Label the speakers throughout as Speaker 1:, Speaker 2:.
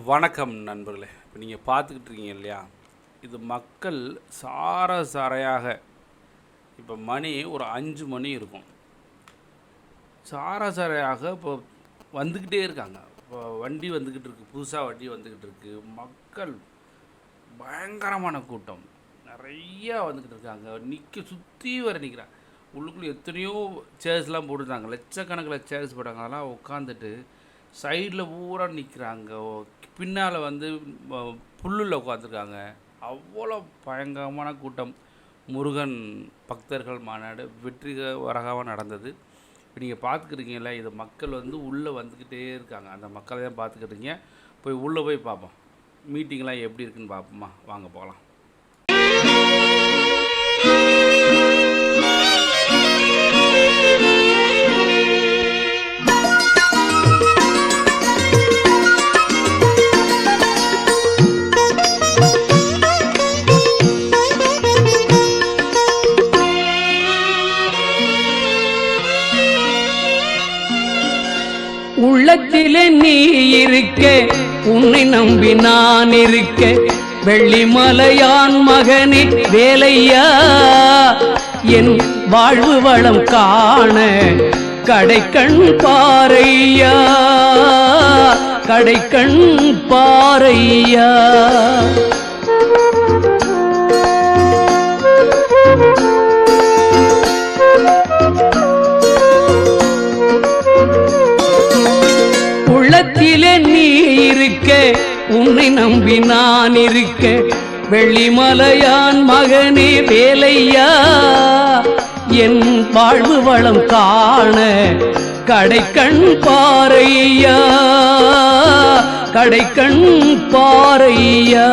Speaker 1: வணக்கம் நண்பர்களே. இப்போ நீங்கள் பார்த்துக்கிட்டு இருக்கீங்க இல்லையா, இது மக்கள் சாரையாக இப்போ மணி ஒரு 5 மணி இருக்கும், சாரையாக இப்போ வந்துக்கிட்டே இருக்காங்க. இப்போ வண்டி வந்துக்கிட்டு இருக்குது, புதுசாக வண்டி வந்துக்கிட்டு இருக்குது. மக்கள் பயங்கரமான கூட்டம் நிறையா வந்துக்கிட்டு இருக்காங்க. சுற்றி வர நிற்கிறாங்க. உள்ளுக்குள்ளே எத்தனையோ சேர்ஸ்லாம் போட்டுருந்தாங்க, லட்சக்கணக்கில் சேர்ஸ் போட்டாங்க. அதெல்லாம் உட்காந்துட்டு சைடில் பூரா நிற்கிறாங்க. பின்னால் புல்லில் உட்காந்துருக்காங்க. அவ்வளோ பயங்கரமான கூட்டம். முருகன் பக்தர்கள் மாநாடு வெற்றிகரமாக நடந்தது. இப்போ நீங்கள் பார்த்துக்கிறீங்களா, இது மக்கள் உள்ளே வந்துக்கிட்டே இருக்காங்க. அந்த மக்களை தான் பார்த்துக்கிட்டீங்க. போய் உள்ளே போய் பார்ப்போம், மீட்டிங்லாம் எப்படி இருக்குன்னு பார்ப்போமா. வாங்க போகலாம்.
Speaker 2: உள்ளத்திலே நீ இருக்க, உன்னை நம்பி நான் இருக்க, வெள்ளிமலையான் மகனே வேலையா, என் வாழ்வு வளம் காண கடைக்கண் பாரையா, கடைக்கண் பாரையா. உள்ளத்திலே நீ இருக்க, உன்னை நம்பி நான் இருக்க, வெள்ளிமலையான் மகனே வேலையா, என் வாழ்வு வளம் காண கடைக்கண் பாரையா, கடைக்கண் பாரையா.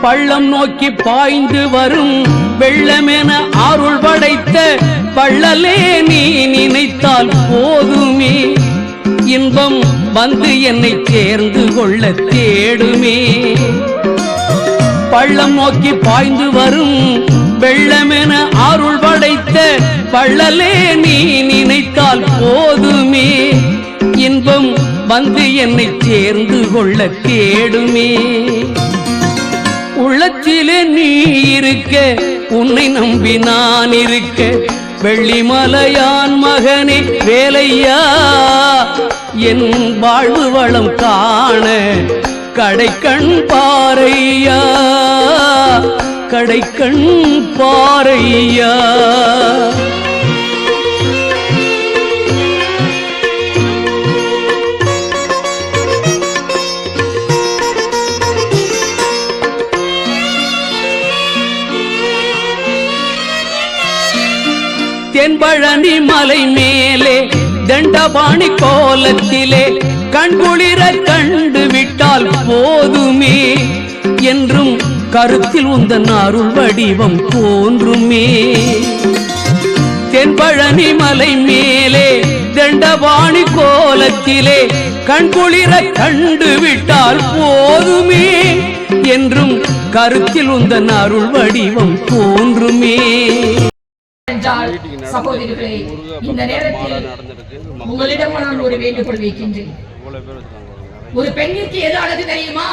Speaker 2: பள்ளம் நோக்கி பாய்ந்து வரும் வெள்ளமென அருள் படைத்த பள்ளலே நீ நினைத்தால் போதுமே, இன்பம் வந்து என்னை சேர்ந்து கொள்ள தேடுமே. பள்ளம் நோக்கி பாய்ந்து வரும் வெள்ளமென அருள் படைத்த பள்ளலே நீ நினைத்தால் போதுமே, இன்பம் வந்து என்னை சேர்ந்து கொள்ள தேடுமே. உள்ளத்திலே நீ இருக்க, உன்னை நம்பி நான் இருக்க, வெள்ளிமலையான் மகனே வேலையா, என் வாழ்வு வளம் காண கடைக்கண் பாரையா, கடைக்கண் பாரையா. தென்பழனி மலை மேலே தண்டபாணி கோலத்திலே கண்குளிர கண்டு விட்டால் போதுமே, என்றும் கருத்தில் உந்தன் அருள் வடிவம் தோன்றுமே. தென்பழனி மலை மேலே தண்டபாணி கோலத்திலே கண்குளிர கண்டு விட்டால் போதுமே, என்றும் கருத்தில் உந்தன் அருள் வடிவம் தோன்றுமே.
Speaker 3: சகோதரிகளே, இந்த நேரத்தில் உங்களிடம் நான் ஒரு வேண்டுகோள் வைக்கின்றேன். ஒரு பெண்ணிற்கு எது அழகு தெரியுமா?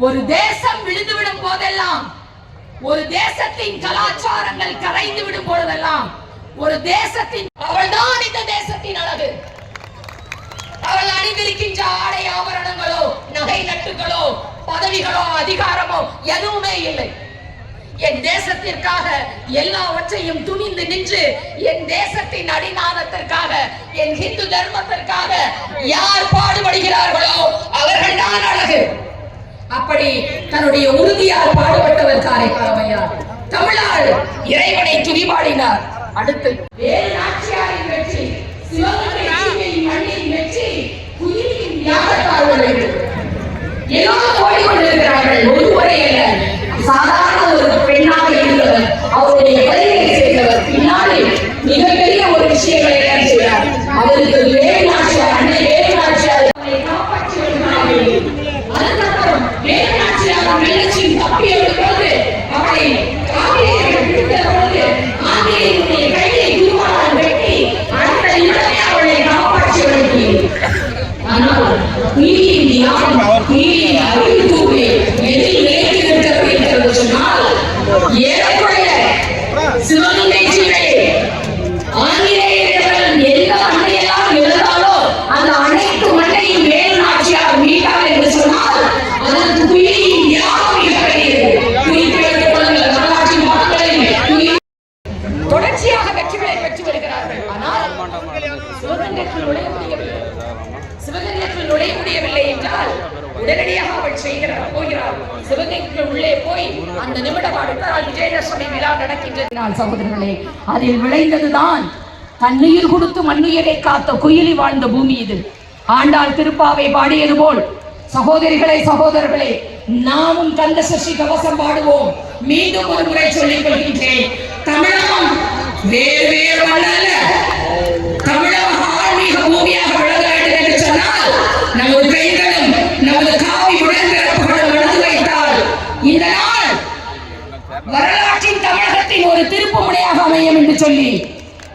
Speaker 3: ஒரு தேசம் விழுந்துவிடும் போதெல்லாம், ஒரு தேசத்தின் கலாச்சாரங்கள் கரைந்து விடும் போதெல்லாம், ஒரு தேசத்தின் அவள்தான் இந்த தேசத்தின் அழகு. அவள் அணிந்திருக்கின்ற ஆடை ஆபரணங்களோ நகை நட்டுகளோ பதவிகளோ அதிகாரமோ எதுவுமே இல்லை. என் தேசத்திற்காக எல்லாவற்றையும் துணிந்து நின்று, என் தேசத்தின் அடிநாதத்திற்காக, என் இந்து தர்மத்திற்காக யார் பாடுபடுகிறார்களோ அவர்கள் தான் அழகு. அப்படி தன்னுடைய உறுதியால் பாடுபட்டவர் காரைக்காலமையார். தமிழால் இறைவனை துதிபாடினார். அடுத்து வேறு நாச்சியாரின் வெற்றி, சிவகங்கை சீமையின் மண்ணின் வெற்றி, குயிலின் தியாகத்தாளர்கள் எல்லாம் ஓடிக்கொண்டிருக்கிறார்கள். ஒருவரை அல்ல, சாதாரண ஒரு பெண்ணாக இருந்தவர், அவருடைய பதிலை செய்தவர் பின்னாலே மிகப்பெரிய ஒரு விஷயங்களை செய்கிறார். அவருக்கு வேறு நாச்சியார், அன்னை வேறு நாச்சியார் காப்பாற்றி வருகிறார்கள். உயிரின் தியாகம், உயிரின் அறிவுத்தூய்மை எதில் நிலைத்திருக்கிறது என்று சொன்னால் ஏறக்குறைய சிவகங்கை ஜில்லை ஆங்கிலேயர்கள் எந்த மண்ணையெல்லாம் எழுதாலோ அந்த அனைத்து மண்ணையும் வேலு நாச்சியார் மீட்டார் என்று சொன்னால் அதற்கு உயிரின் தியாகம் எப்படி குறிப்பிட்டுக் கொள்ளுங்கள். வரலாற்று மாணவர்களின் தொடர்ச்சியாக வெற்றிகளை பெற்று வருகிறார்கள். ஆனால் சிவகங்கைக்குள் நுழைய முடியவில்லை. சிவகங்கைக்குள் நுழைய முடியவில்லை என்றால் உடனடியாக அவள் போகிறார். சிவகங்கைக்குள் உள்ளே போய் அந்த நிமிடம் அடுத்த நாள் விஜயதசமி விழா நடக்கின்றதினால் சகோதரர்களே, அதில் விளைந்ததுதான் தன்னுயிர் கொடுத்து மண்ணுயிரை காத்த குயிலி வாழ்ந்த பூமி இது. ஆண்டாள் திருப்பாவை பாடியது போல் சகோதரிகளே, சகோதரர்களே, நாமும் கந்த சஷ்டி கவசம் பாடுவோம். மீண்டும் ஒரு முறை சொல்லிக் கொள்கின்றேன், தமிழகம் வேறு வேறு அல்ல. தமிழகம் ஆன்மீக பூமியாக விளங்க வேண்டும் என்று சொன்னால் நமது பெண்களும் நமது காவி உடன்பிறப்புகளும் வளர்ந்து வைத்தால் இந்த நாள் வரலாற்றின் தமிழகத்தின் ஒரு திருப்பு முனையாக அமையும் என்று சொல்லி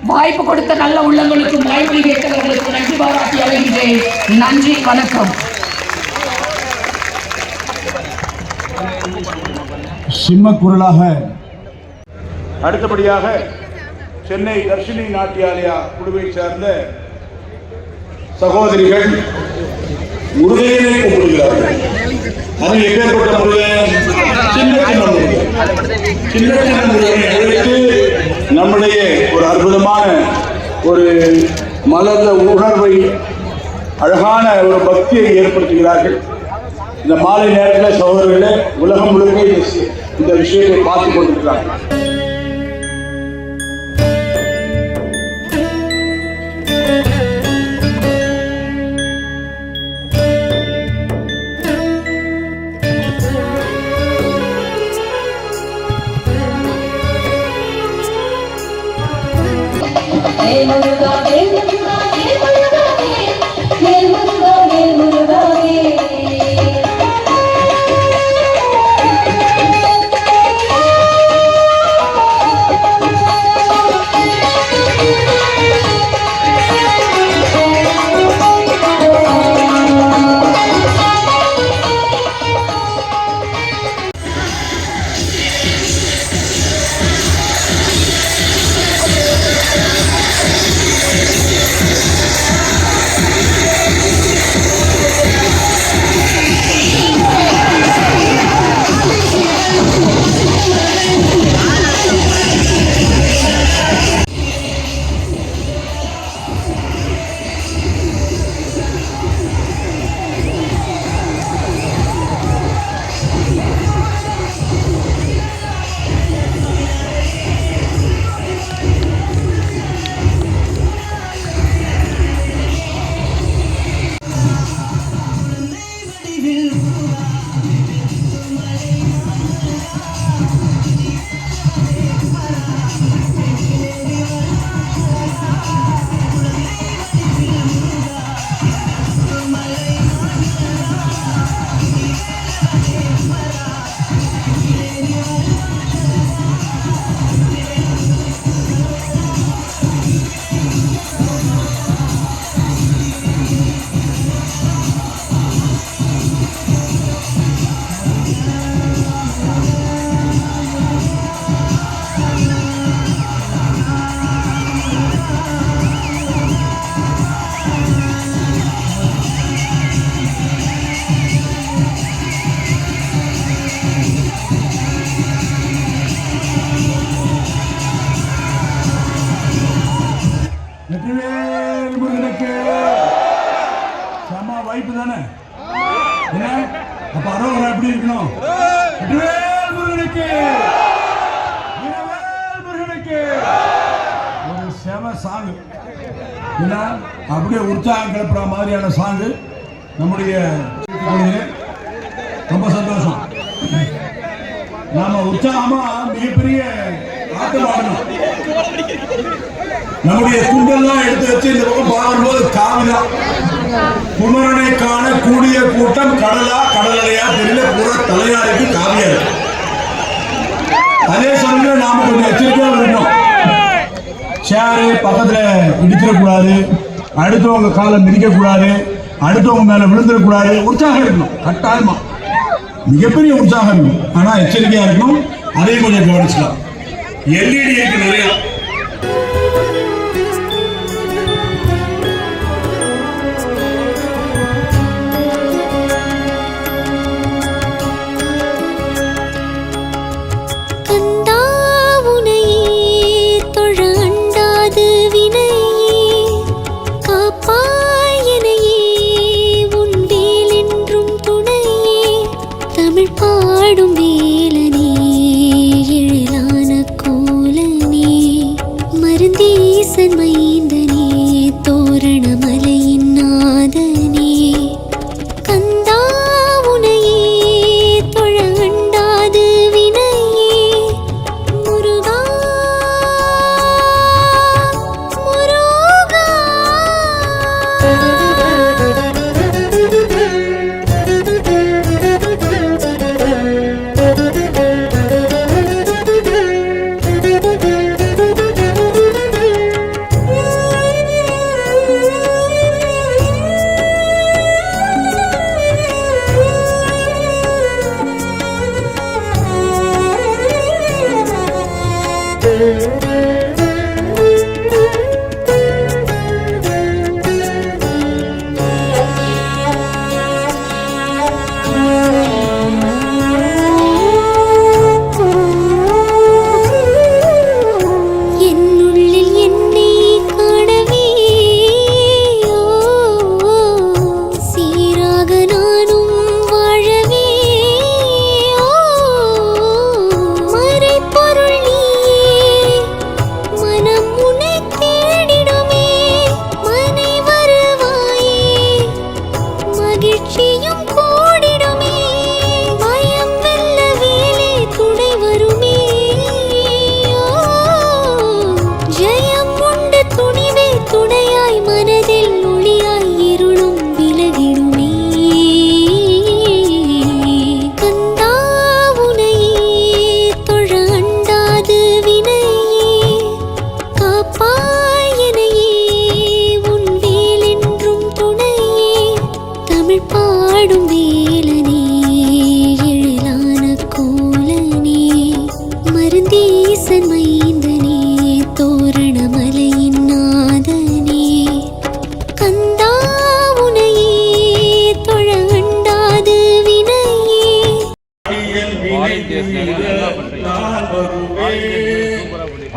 Speaker 3: வாய்ப்பு கொடுத்த நல்ல உள்ளங்களுக்கும் வாய்மொழி கேட்டவர்களுக்கு நன்றி பாராட்டி அழைகின்றேன். நன்றி, வணக்கம்.
Speaker 4: சிம்மக்குரலாக அடுத்தபடியாக சென்னை தர்ஷினி நாட்டியாலயா குழுவை சார்ந்த சகோதரிகள் முருகையனை கூப்பிடுகிறார்கள். அதில் எப்பேற்பட்ட முருகன்? சின்ன சின்ன முருகன். சின்ன சின்ன முருகனை அழைத்து நம்முடைய ஒரு அற்புதமான ஒரு மலர்ந்த உணர்வை, அழகான ஒரு பக்தியை ஏற்படுத்துகிறார்கள். இந்த மாலை நேரத்தில் சகோதரர்களே, உலகம் முழுக்க இந்த விஷயத்தை பார்த்து கொண்டிருக்கிறார்கள். வாய்ப்பு தானே? அப்ப அரோகரா எப்படி இருக்கணும்? ஒரு செம சாங்கு, அப்படியே உற்சாகம் கிளப்புற மாதிரியான சாங்கு நம்முடைய. ரொம்ப சந்தோஷம். நாம உற்சாகமா மிகப்பெரிய ஆட்டம் ஆடணும். நம்முடைய துண்டெல்லாம் எடுத்து வச்சு இந்த பக்கம் பாடும்போது காவிதான். குமரனை காண கூடிய கூட்டம் கடலா கடலையா தெரியல, பூரா தலையாருக்கு காவியா இருக்கு. அதே சமயம் நாம கொஞ்சம் எச்சரிக்கையா இருக்கணும். சேரு பக்கத்துல இடிச்சிடக்கூடாது, அடுத்தவங்க காலை மிதிக்க கூடாது. அடுத்தவங்க மேல விழுந்துடக்கூடாது. உற்சாகம் இருக்கணும், கட்டாயமா மிகப்பெரிய உற்சாகம் இருக்கும். ஆனா எச்சரிக்கையா இருக்கணும், அதையும் கொஞ்சம் கவனிச்சுக்கலாம். எல்இடி இருக்கு நிறைய.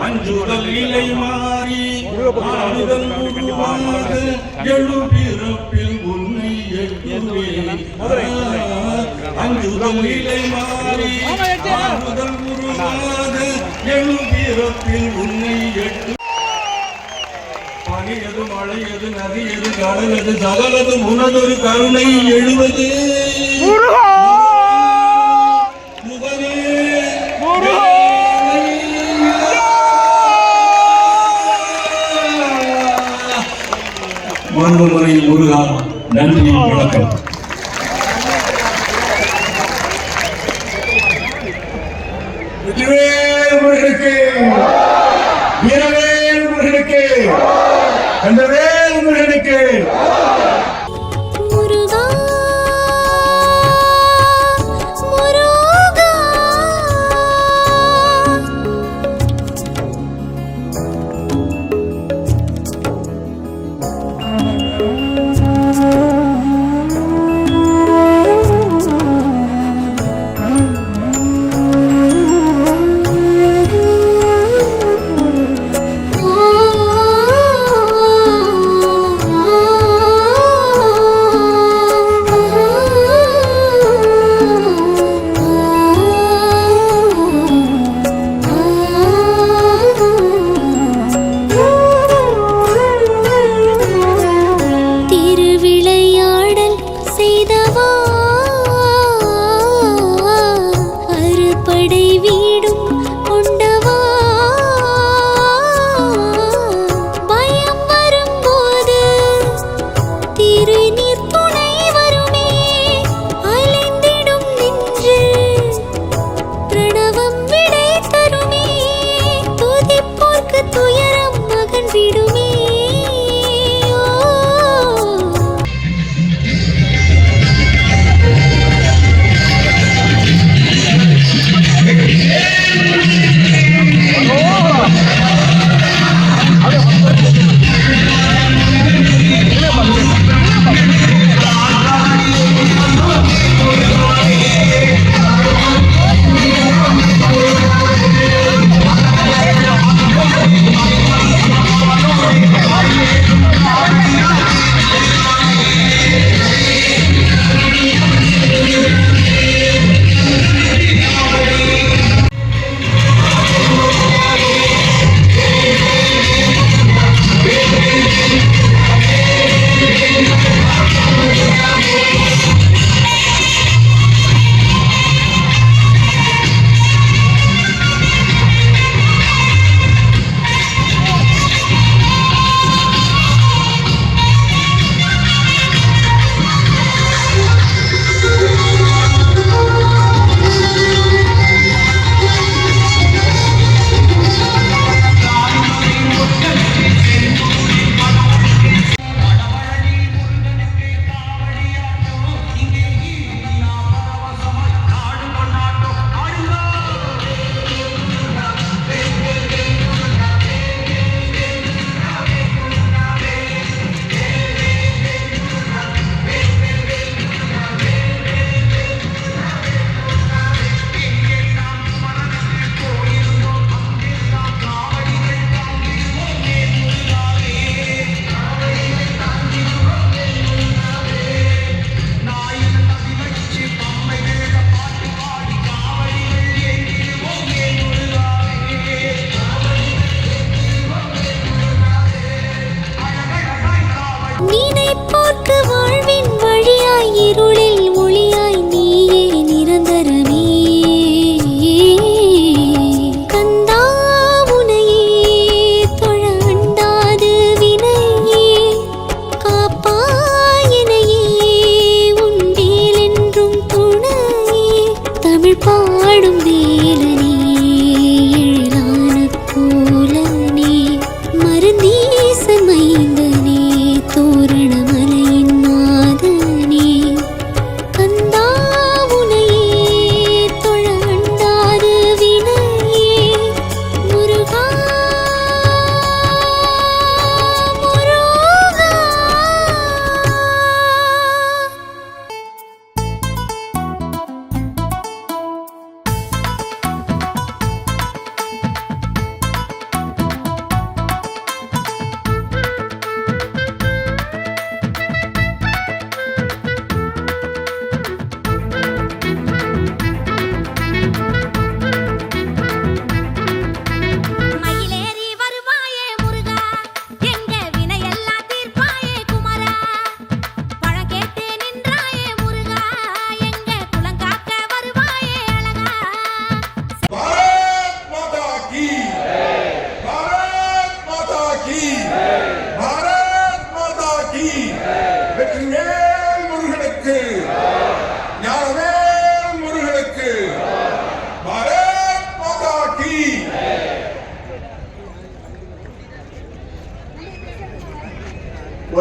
Speaker 4: அஞ்சுதல் இலை மாறி ஆடுதல் உருவாக எழுபிறப்பில் உன்னை எட்டுவேன். அஞ்சுதல் இலை மாறி ஆடுதல் உருவாக எழுபிறப்பில் உன்னை எட்டு. பனியது மழையது நதியது கடலது சகலது உனதொரு கருணை எழுவது. மாண்புமுறை முருகா, நன்றி, வணக்கம். வெற்றிவேல் முருகனுக்கு, வீரவேல் முருகனுக்கு, கந்தவேல் முருகனுக்கு.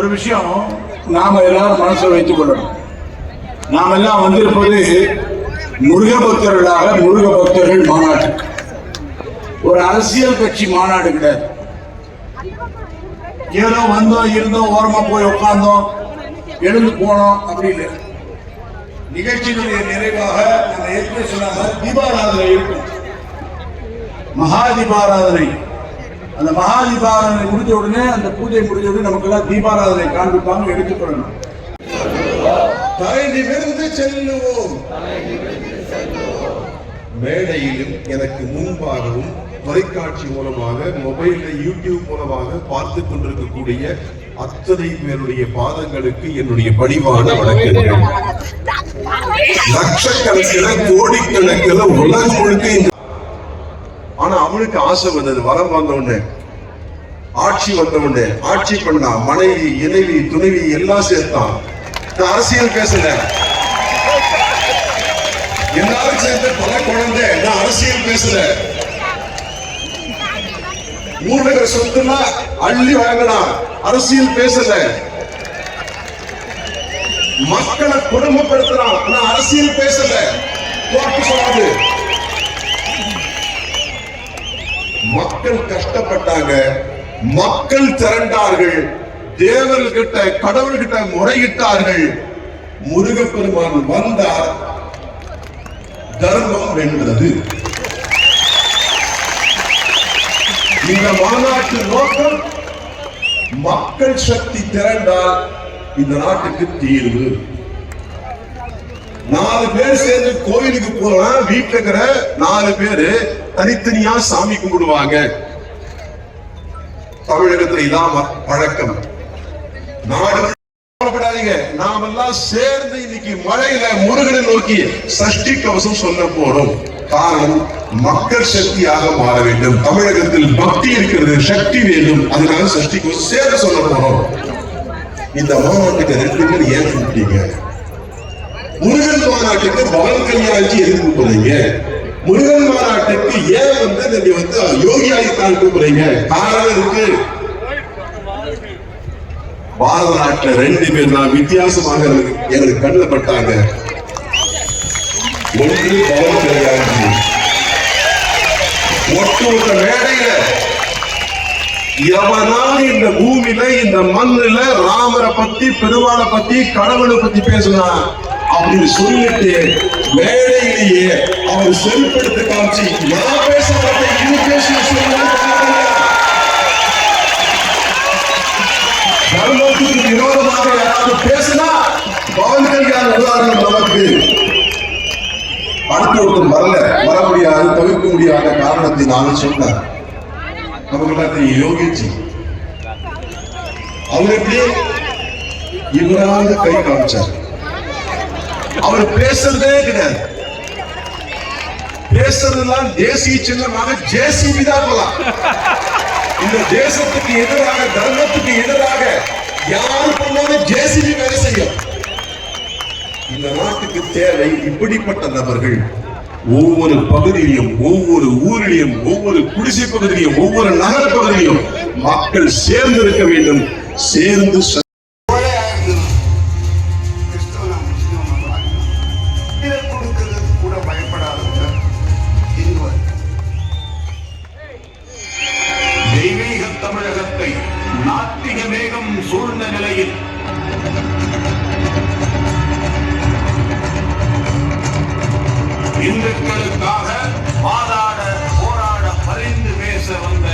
Speaker 4: ஒரு விஷயம் நாம எல்லாரும் மனசில் வைத்துக் கொள்ளணும். நாம் எல்லாம் வந்திருப்பது முருக பக்தர்களாக முருக பக்தர்கள் மாநாட்டுக்கு. ஒரு அரசியல் கட்சி மாநாடு கிடையாது. ஏதோ வந்தோம் இருந்தோம் ஓரமா போய் உட்கார்ந்தோம் எழுந்து போனோம் அப்படின்னு. நிகழ்ச்சியினுடைய நிறைவாக நம்ம ஏற்கனவே சொன்னாங்க தீபாராதனை இருக்கும். மகா தீபாராதனை. அந்த மகா தீபாராதனை முடிஞ்ச உடனே அந்த பூஜை முடிஞ்ச உடனே நமக்கு எல்லாம் தீபாராதனை காண்பிப்பாங்க, எடுத்துக்கொள்ளணும். தலை நிமிர்ந்து செல்லுவோம்.
Speaker 5: மேடையிலும் எனக்கு முன்பாகவும் தொலைக்காட்சி மூலமாக மொபைல்ல யூடியூப் மூலமாக பார்த்து கொண்டிருக்கக்கூடிய அத்தனை பேருடைய பாதங்களுக்கு என்னுடைய பணிவான வணக்கங்கள். லட்சக்கணக்கில் கோடிக்கணக்கில் உலகம் முழுக்க. ஆனா அவனுக்கு ஆசை வந்தது, வரம் வந்த உடனே, ஆட்சி வந்த உடனே, ஆட்சி பண்ணா மனைவி இணைவி துணைவி எல்லாம் சேர்த்தான். நான் அரசியல் பேசல, எல்லாரும் சேர்ந்து பல குழந்தை. நான் அரசியல் பேசல. ஊர்ல சொத்துனா அள்ளி வழங்கினா அரசியல் பேசல. மக்களை குடும்பப்படுத்தினான், நான் அரசியல் பேசல. சொன்னது மக்கள் கஷ்டப்பட்டாங்க, மக்கள் திரண்டார்கள், தேவர்கிட்ட கடவுள்கிட்ட முறையிட்டார்கள். முருகப்பெருமான் வந்தார், தர்மம் வென்றது. இந்த மாநாட்டு நோக்கம் மக்கள் சக்தி திரண்டால் இந்த நாட்டுக்கு தீர்வு. 4 பேர் சேர்ந்து கோயிலுக்கு போனா வீட்டுல இருக்கிற 4 பேரு தனித்தனியா சாமி கும்பிடுவாங்க. தமிழகத்துல இதான் பழக்கம். நாடு நாம எல்லாம் சேர்ந்து இன்னைக்கு மழையில முருகனை நோக்கி சஷ்டி கவசம் சொல்ல போறோம். காரணம் மக்கள் சக்தியாக மாற வேண்டும். தமிழகத்தில் பக்தி இருக்கிறது, சக்தி வேண்டும். அதனால சஷ்டி கவசம் சேர்ந்து சொல்ல போறோம். இந்த மாநாட்டுக்கு 2 பேர் ஏன் கூப்பிட்டீங்க? முருகன் மாநாட்டுக்கு பவன் கல்யாணி எதுக்கு கூப்பிடுறீங்க? முருகன் மாநாட்டுக்கு ஏன் நீங்க யோகி ஆதித்யநாத் கூப்பிடுறீங்க? காரணம் இருக்கு. பாரத நாட்டுல 2 பேர் தான் வித்தியாசமாக எங்களுக்கு கண்ணில் பட்டாங்க. ஒன்று பவன் கல்யாணி. ஒட்டுமொத்த மேடையில எவனாலும் இந்த பூமியில இந்த மண்ணில ராமரை பத்தி பெருமாளை பத்தி கடவுளை பத்தி பேசினா அப்படின்னு சொல்லிட்டு மேடையிலேயே அவர் செருப்படுத்த காமிச்சு நான் பேச மாட்டேன் இது பேசி தர்மத்துக்கு விரோதமாக யாராவது பேசினா பவன் கல்யாண் உதாரணம் நமக்கு. அடுத்த ஒருத்தர் வர முடியாது, தவிர்க்க முடியாத காரணத்தை நாங்கள் சொன்னார். நமக்கு யோகிச்சு அவர் எப்படி இவராவது கை காமிச்சார். அவர் பேசுறதே கிடையாது. பேசுறதெல்லாம் தேசிய சின்னமாக ஜேசிபி தான் போலாம். இந்த தேசத்துக்கு எதிராக தர்மத்துக்கு எதிராக யாரு பண்ணாலும் ஜேசிபி வேலை செய்யும். இந்த நாட்டுக்கு தேவை இப்படிப்பட்ட நபர்கள். ஒவ்வொரு பகுதியிலும், ஒவ்வொரு ஊரிலும், ஒவ்வொரு குடிசை பகுதியிலும், ஒவ்வொரு நகர பகுதியிலும் மக்கள் சேர்ந்து இருக்க வேண்டும். சேர்ந்து கூட பயப்படாத தெய்வீக தமிழகத்தை நாத்திக மேகம் சூழ்ந்த நிலையில் இந்துக்களுக்காக வாதாட போராட பரிந்து பேச வந்த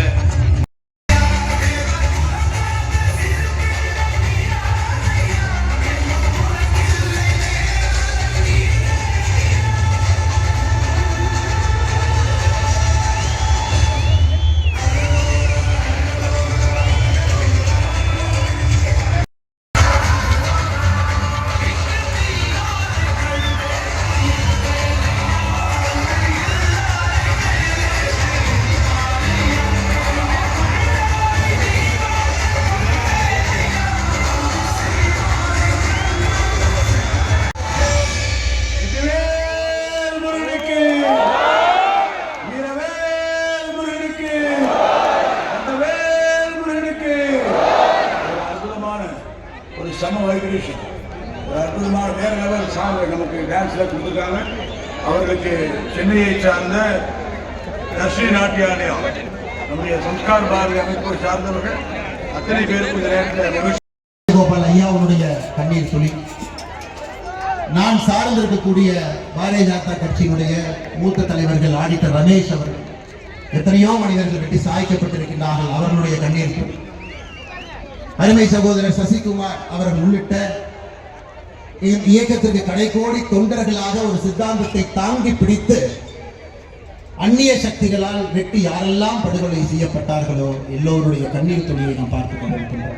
Speaker 4: சிலர் கொடுத்துருக்காங்க. அவர்களுக்கு சென்னையை சார்ந்த தர்ஷி நாட்டியாலயம் நம்முடைய சம்ஸ்கார் பாரதி அமைப்பை சார்ந்தவர்கள் அத்தனை பேருக்கும் இந்த நேரத்தில்
Speaker 6: கோபால் ஐயாவுடைய கண்ணீர் சொல்லி நான் சார்ந்து இருக்கக்கூடிய பாரதிய ஜனதா கட்சியினுடைய மூத்த தலைவர்கள் ஆடிட்டர் ரமேஷ் அவர்கள், எத்தனையோ மனிதர்கள் வெட்டி சாய்க்கப்பட்டிருக்கின்றார்கள், அவர்களுடைய கண்ணீர் சொல்லி அருமை சகோதரர் சசிகுமார் அவர்கள் உள்ளிட்ட இயக்கத்திற்கு கடைகோடி தொண்டர்களாக ஒரு சித்தாந்தத்தை தாங்கி பிடித்து அந்நிய சக்திகளால் வெட்டி யாரெல்லாம் படுகொலை செய்யப்பட்டார்களோ எல்லோருடைய கண்ணீர் துணியை நாம் பார்த்துக் கொண்டிருக்கின்றோம்.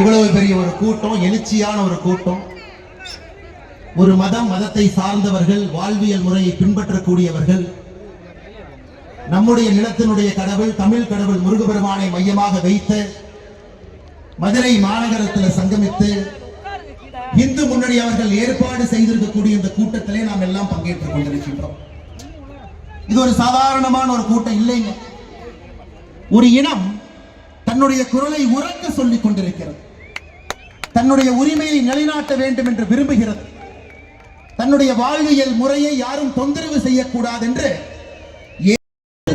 Speaker 6: இவ்வளவு பெரிய ஒரு கூட்டம், எழுச்சியான ஒரு கூட்டம், ஒரு மதத்தை சார்ந்தவர்கள், வாழ்வியல் முறையை பின்பற்றக்கூடியவர்கள், நம்முடைய நிலத்தினுடைய கடவுள் தமிழ் கடவுள் முருகபெருமானை மையமாக வைத்து மதுரை மாநகரத்தில் சங்கமித்து இந்து முன்னணி அவர்கள் ஏற்பாடு செய்திருக்கக்கூடிய இந்த கூட்டத்திலே நாம் எல்லாம் பங்கேற்றுக் கொண்டிருக்கின்றோம். இது ஒரு சாதாரணமான ஒரு கூட்டம் இல்லைங்க. ஒரு இனம் தன்னுடைய குரலை உரக்க சொல்லிக் கொண்டிருக்கிறது, தன்னுடைய உரிமையை நிலைநாட்ட வேண்டும் என்று விரும்புகிறது, தன்னுடைய வாழ்வியல் முறையை யாரும் தொந்தரவு செய்யக்கூடாது என்று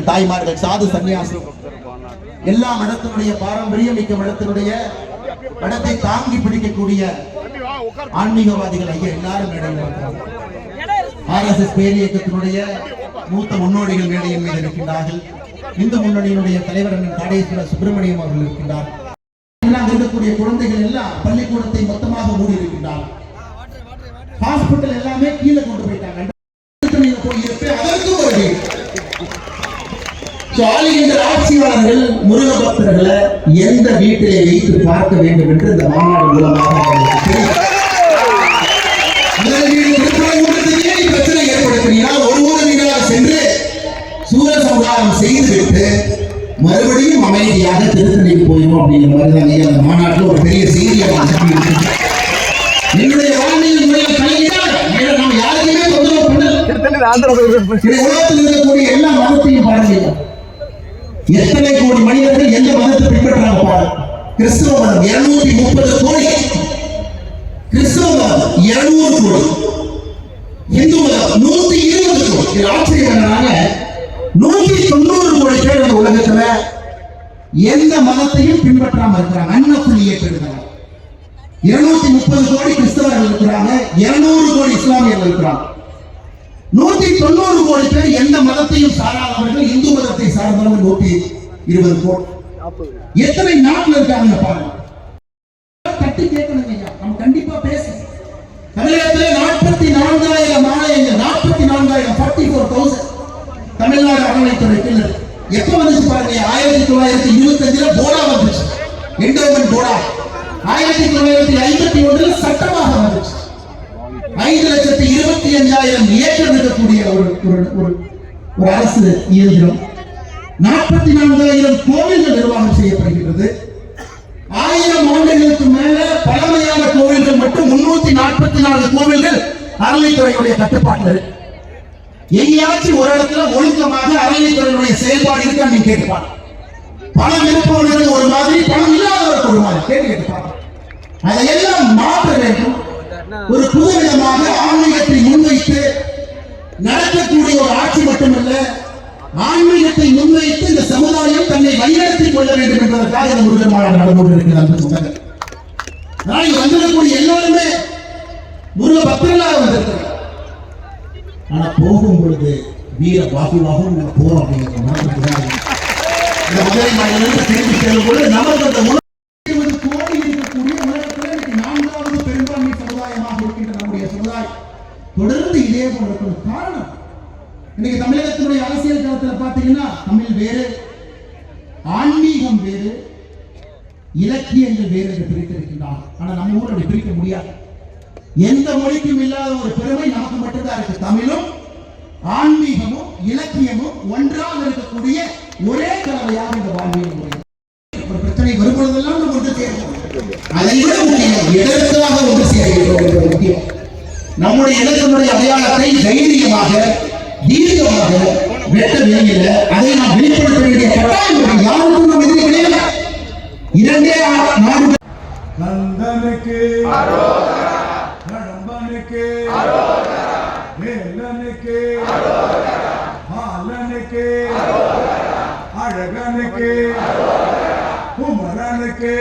Speaker 6: தாய்மார்கள், சாது சன்னியாசி, எல்லா மதத்தினுடைய பாரம்பரியம் மிக்க மதத்தினுடைய மதத்தை தாங்கி பிடிக்கக்கூடிய ஆன்மீகவாதிகள் ஐயா எல்லாரும் மேடையில் இருக்கிறார்கள். RSS பேர் இயக்கத்தினுடைய மூத்த முன்னோடிகள் மேடையின் மீது இருக்கின்றார்கள். இந்து முன்னணியினுடைய தலைவர் காடேஸ்வர சுப்பிரமணியம் அவர்கள் இருக்கின்றார். எல்லாம் இருக்கக்கூடிய குழந்தைகள் எல்லாம் பள்ளிக்கூடத்தை மொத்தமாக மூடி இருக்கின்றார். ஹாஸ்பிட்டல் எல்லாமே கீழே கொண்டு போயிட்டாங்க. ஆட்சியாளர்கள் முருக பக்தர்களை எந்த வீட்டிலே வைத்து பார்க்க வேண்டும் என்று இந்த மாநாடு மூலமாக பிரச்சனை ஏற்படுத்தினால் ஒரு ஊர் வீடாக சென்று சூரசம்ஹாரம் செய்துவிட்டு மறுபடியும் அமைதியாக திருத்தணிக்கு போயிடும் அப்படிங்கிற மாதிரிதான் அந்த மாநாட்டில் ஒரு பெரிய செய்தியாக என்னுடைய வாழ்க்கையில் நம்ம யாருக்குமே தொந்தரவு பண்ணல. உலகத்தில் இருக்கக்கூடிய எல்லா மதத்தையும் பாருங்க, எத்தனை கோடி மனிதர்கள் எந்த மதத்தை பின்பற்றாங்க பாருங்க. கிறிஸ்தவ மதம் 230 கோடி, கிறிஸ்தவ மதம் 200 கோடி, இந்து மதம் 120 கோடி. ஆச்சரியம் என்னன்னா 190 கோடி பேர் இந்த உலகத்துல எந்த மதத்தையும் பின்பற்றாம இருக்கிறாங்க, அன்அஃபிலியேட்டட். 230 கோடி கிறிஸ்தவர்கள் இருக்கிறாங்க, 200 கோடி இஸ்லாமியர்கள் இருக்கிறாங்க. 190 கோடி பேர் எந்த மதத்தையும் சாராதவர்கள், இந்து மதத்தை சார்ந்தவர்கள் 120 கோடி. எத்தனை நாட்டில் இருக்காங்க பாருங்க. தட்டி கேட்கணுங்க ஐயா, நம்ம கண்டிப்பா பேசணும். தமிழகத்திலே 44,000 ஆலயங்கள், 44,000 44,000 தமிழ்நாடு அறநிலைத்துறைக்கு எப்ப வந்துச்சு பாருங்க. 1925 போடா வந்துச்சு, என்டோமென்ட் போடா. 1951 சட்டமாக வந்துச்சு. 5,25,000 ஏக்கர் இருக்கக்கூடிய ஒரு அரசு இயந்திரம். 44,000 கோவில்கள் நிர்வாகம் செய்யப்படுகிறது. 1000 ஆண்டுகளுக்கு மேல பழமையான கோவில்கள் மட்டும் 344 கோவில்கள் அறநிலைத்துறையுடைய கட்டுப்பாட்டில் இருக்கு. எங்கேயாச்சும் ஒரு இடத்துல ஒழுக்கமாக அறநிலைத்துறையுடைய செயல்பாடு இருக்கா நீங்க கேட்டுப்பாங்க. பணம் இருப்பவர்களுக்கு ஒரு மாதிரி, பணம் இல்லாதவருக்கு ஒரு மாதிரி கேட்டுப்பாங்க. அதையெல்லாம் மாற்ற வேண்டும். ஒரு புதுவிதமாக ஆன்மீகத்தை முன்வைத்து நடக்கக்கூடிய ஒரு ஆட்சி மட்டுமல்ல, ஆன்மீகத்தை முன்வைத்து இந்த சமுதாயம் தன்னை வழிநடத்திக் கொள்ள வேண்டும் என்பதற்காக இந்த முருகன் மாநாடு நடந்து கொண்டிருக்கிறார். வந்திருக்கக்கூடிய எல்லோருமே முருக பக்தர்களாக வந்திருக்கிறார். ஆனா போகும் பொழுது வீர பாகுவாகவும் நம்ம போறோம் அப்படிங்கிற மாற்றத்துதான் இந்த மதுரை மாநிலத்தில் திரும்பி செல்லும் பொழுது நமக்கு அந்த 20 கோடி இருக்கக்கூடிய உலகத்தில் 4வது பெரும்பான்மை சமுதாயமாக இருக்கின்ற நம்முடைய சமுதாயம் தொடர்ந்து இதே போல இருக்கும். காரணம், இன்னைக்கு தமிழகத்தினுடைய அரசியல் களத்தில் பார்த்தீங்கன்னா தமிழ் வேறு, ஆன்மீகம் வேறு, இலக்கியங்கள் வேறு என்று பிரித்திருக்கின்றார். ஆனா நம்ம ஊர் அப்படி பிரிக்க முடியாது. எந்த மொழிக்கும் இல்லாத ஒரு பெருமை நமக்கு மட்டும்தான் இருக்கு. தமிழும் ஆன்மீகமும் இலக்கியமும் ஒன்றாக இருக்கக்கூடிய ஒரே கலவையாக இந்த வாழ்வியல் முறை. ஒரு பிரச்சனை வரும்பொழுதெல்லாம் நம்ம ஒன்று சேர்க்கிறோம். அதை விட முக்கியம் எதற்காக ஒன்று சேர்க்கிறோம் என்பது முக்கியம். நம்முடைய இலக்கினுடைய அடையாளத்தை தைரியமாக தீர்க்கமாக வெட்ட வேண்டிய அதை நாம் வெளிப்படுத்த வேண்டிய கட்டாயம் யாருக்கும் நாம் எதிரே கிடையாது. 2 நாடுகள்
Speaker 4: நந்தனுக்கு கடம்பனுக்கு வேலனுக்கு பாலனுக்கு அழகனுக்கு குமரனுக்கு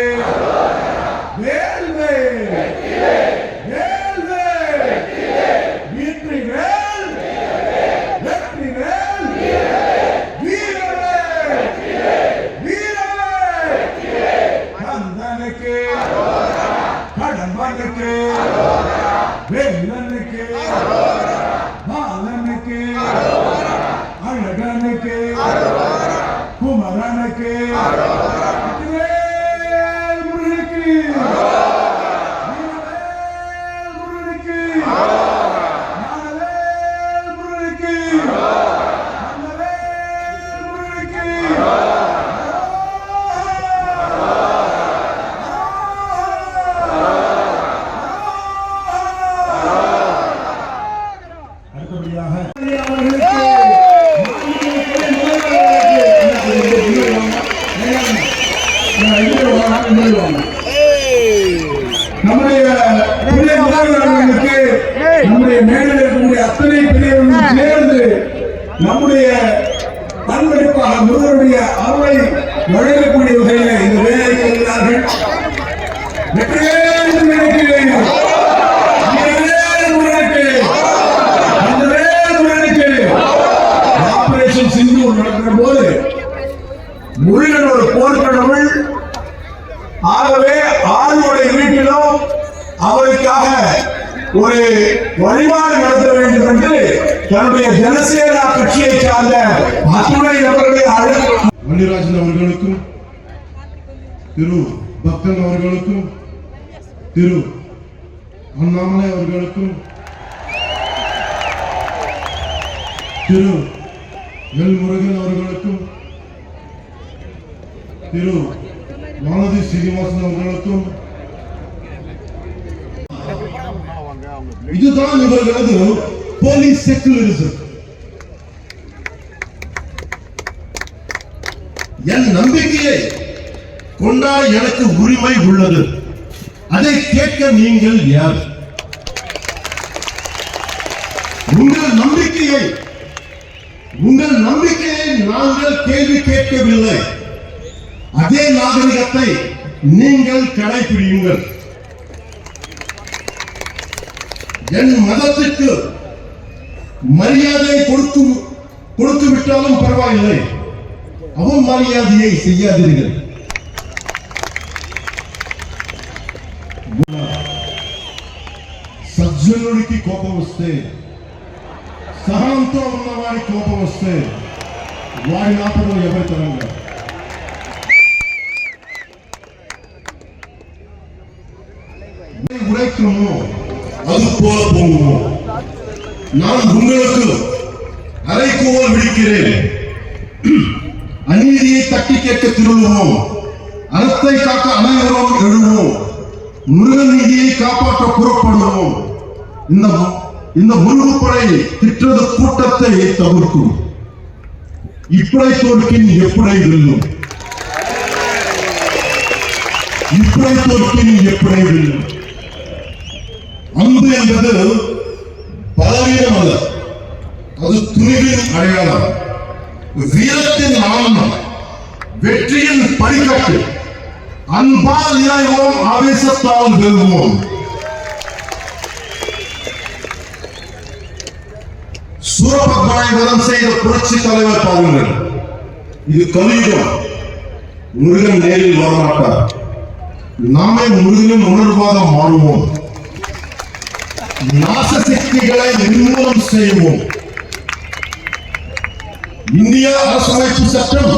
Speaker 4: வேல்வேல் வேல்வேல் வெற்றிவேல் வெற்றிவேல் வீரவேல் வீரவேல் கந்தனுக்கு கடம்பனுக்கு வேலனுக்கு பாலனுக்கு அழகனுக்கு குமரனுக்கு வேல் முருகனுக்கு வீரவேல் முருகனுக்கு ஞானவேல் முருகனுக்கு கந்தவேல் முருகனுக்கு நம்முடைய மேடையில் இருக்கக்கூடிய அத்தனை பெரியவர்களும் சேர்ந்து நம்முடைய பண்பளிப்பாக முருகனுடைய அருளை வழங்கக்கூடிய வகையில் இந்த வேலையை கொள்கிறார்கள். வெற்றிவேல் முருகனுக்கு ஆபரேஷன் சிந்தூர் நடக்கிற போது முருகன் ஒரு போர்க்கடவுள். ஆகவே ஆளுடைய வீட்டிலும் அவருக்காக ஒரு வழிபாடு நடத்த வேண்டும் என்று தன்னுடைய ஜனசேனா கட்சியை சார்ந்த அத்துணை நபர்களை அழைத்து
Speaker 7: மணிராஜன் அவர்களுக்கும் திரு பக்தன் அவர்களுக்கும் திரு அண்ணாமலை அவர்களுக்கும் திரு எல் முருகன் அவர்களுக்கும் திரு வானதி சீனிவாசன் அவர்களுக்கும் இதுதான் இவர்களது போலீஸ் செக்குலரிசம். என் நம்பிக்கையை கொண்டாட எனக்கு உரிமை உள்ளது. அதை கேட்க நீங்கள் யார்? உங்கள் நம்பிக்கையை நாங்கள் கேள்வி கேட்கவில்லை. அதே நாகரிகத்தை நீங்கள் கடைபிடியுங்கள். என் மதத்திற்கு மரியாதை கொடுத்து விட்டாலும் பரவாயில்லை, அவமரியாதையை செய்யாதீர்கள். సజ్జనుడికి కోపం వస్తే, సహనంతో ఉన్న వారి కోపం వస్తే వారి ఆపడం ఎవరి తరంగా? உழைக்குமோ அது போல போகுமோ? நான் உங்களுக்கு அரைக்கோவல் விடுக்கிறேன். அநீதியை தட்டி கேட்க திரும்புவோம், அறத்தை காக்க அனைவரும் எழுவோம், முருகன் நீதியை காப்பாற்ற புறப்படுவோம். இந்த முருகுப்படை திட்டது கூட்டத்தை தவிர்க்கும். இப்படை தோற்கின் எப்படி வெல்லும்? இப்படை தோற்கின் எப்படி வெல்லும்? அன்பு என்பது பலவீனம் அல்ல, அது துணிவின் அடையாளம், வீரத்தின் ஆனந்தம், வெற்றியின் படிக்கட்டு. அன்பால் இணைவோம், ஆவேசத்தால் வெல்வோம். சூரபத்மனை வதம் செய்த புரட்சி தலைவர் பாருங்கள். இது கலியுகம். முருகன் நேரில் வரமாட்டார். நாமே முருகனின் உணர்வாக மாறுவோம். நாச சக்திகளை நிர்மூலம் செய்வோம். இந்திய அரசமைப்பு சட்டம்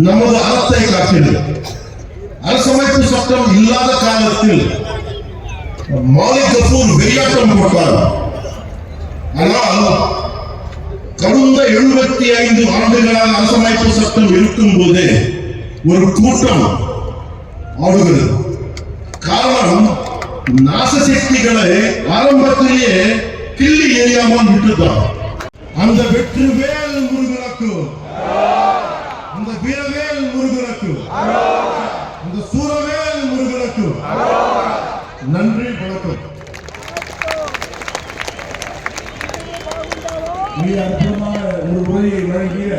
Speaker 7: நமது அறத்தை காட்டியது. அரசமைப்பு சட்டம் இல்லாத காலத்தில் மாலிக் கபூர் வெறியாட்டம் போட்டார். ஆனால் கடந்த 75 ஆண்டுகளாக அரசமைப்பு சட்டம் இருக்கும் போதே ஒரு கூட்டம் ஆடுகிறது. காரணம், நாசசக்திகளை ஆரம்பத்திலேயே கிள்ளி எறியாமல் விட்டுதான். அந்த வெற்றிவேல் முருகனுக்கு, அந்த வீரவேல் முருகனுக்கு, அந்த சூரவேல் முருகனுக்கு நன்றி, வணக்கம்.
Speaker 4: மிக அற்புதமான ஒரு உரையை வழங்கிய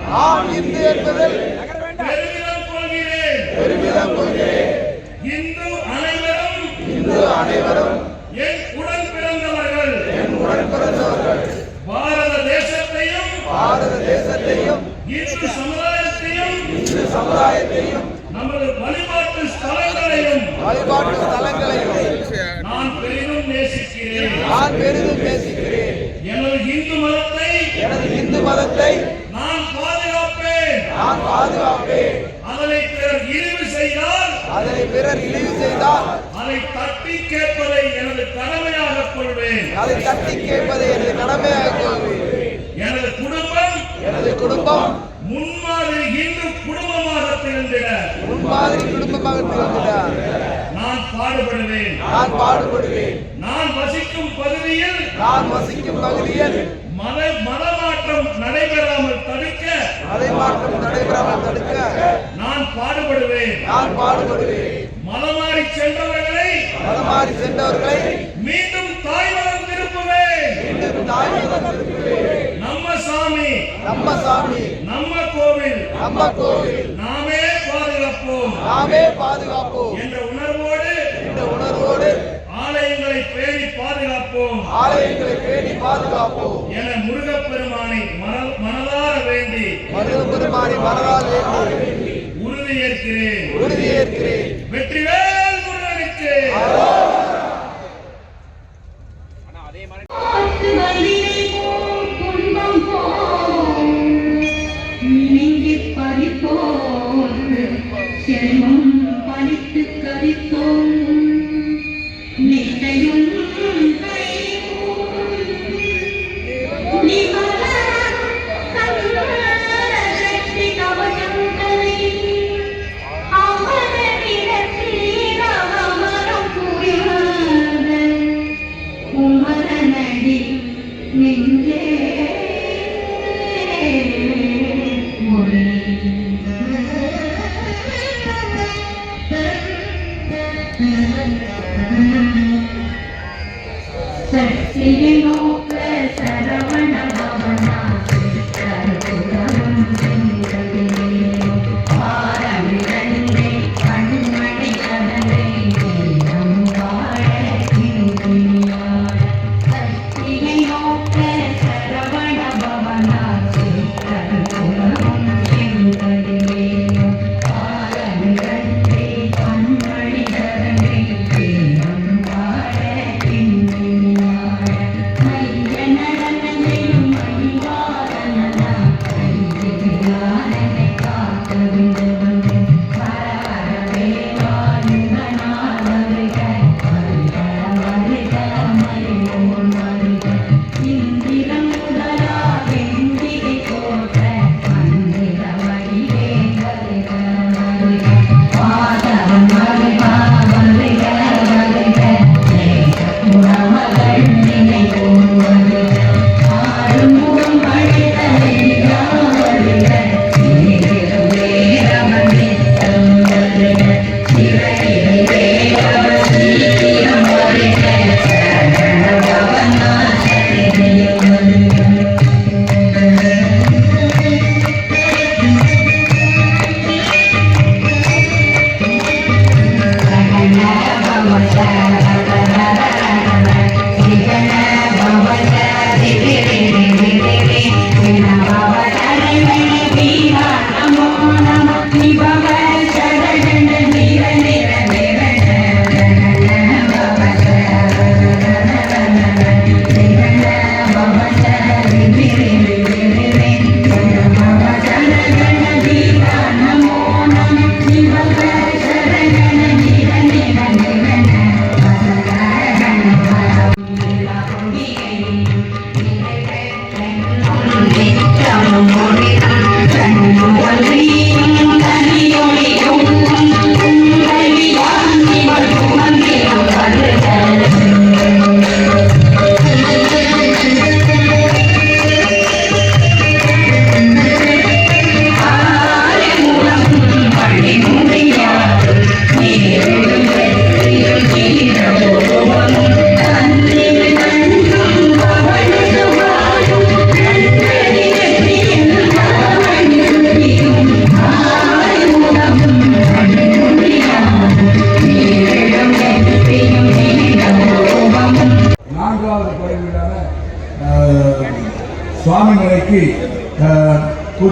Speaker 8: நான் இந்து என்பதில் பெருமிதம் கொள்கிறேன். இந்து அனைவரும் என் உடன் பிறந்தவர்கள். பாரத தேசத்தையும் இந்து சமுதாயத்தையும் நமது வழிபாட்டு ஸ்தலங்களையும் நான் பெரிதும் நேசிக்கிறேன். எனது இந்து மதத்தை நான் பாதுகாப்பேன். அதனை பிறர் இழிவு செய்தால் அதை தட்டி கேட்பதை எனது கடமையாக கொள்வேன். எனது குடும்பம் முன்மாதிரி இந்து குடும்பமாக திகழ்ந்திட நான் பாடுபடுவேன். நான் வசிக்கும் பகுதியில் மதமாற்றம் நடைபெறாமல் தடுக்க நான் பாடுபடுவேன். மதமாறி சென்றவர்களை மீண்டும் தாய்மதம் திருப்புவேன். நம்ம சாமி நம்ம கோவில் நாமே பாதுகாப்போம் என்ற உணர்வோடு ஆலயங்களை பேணி பாதுகாப்போம் என முருகப்பெருமானை மனதார வேண்டி உறுதியேற்கிறேன். வெற்றிவேல் முருகனுக்கு.
Speaker 3: Thank you.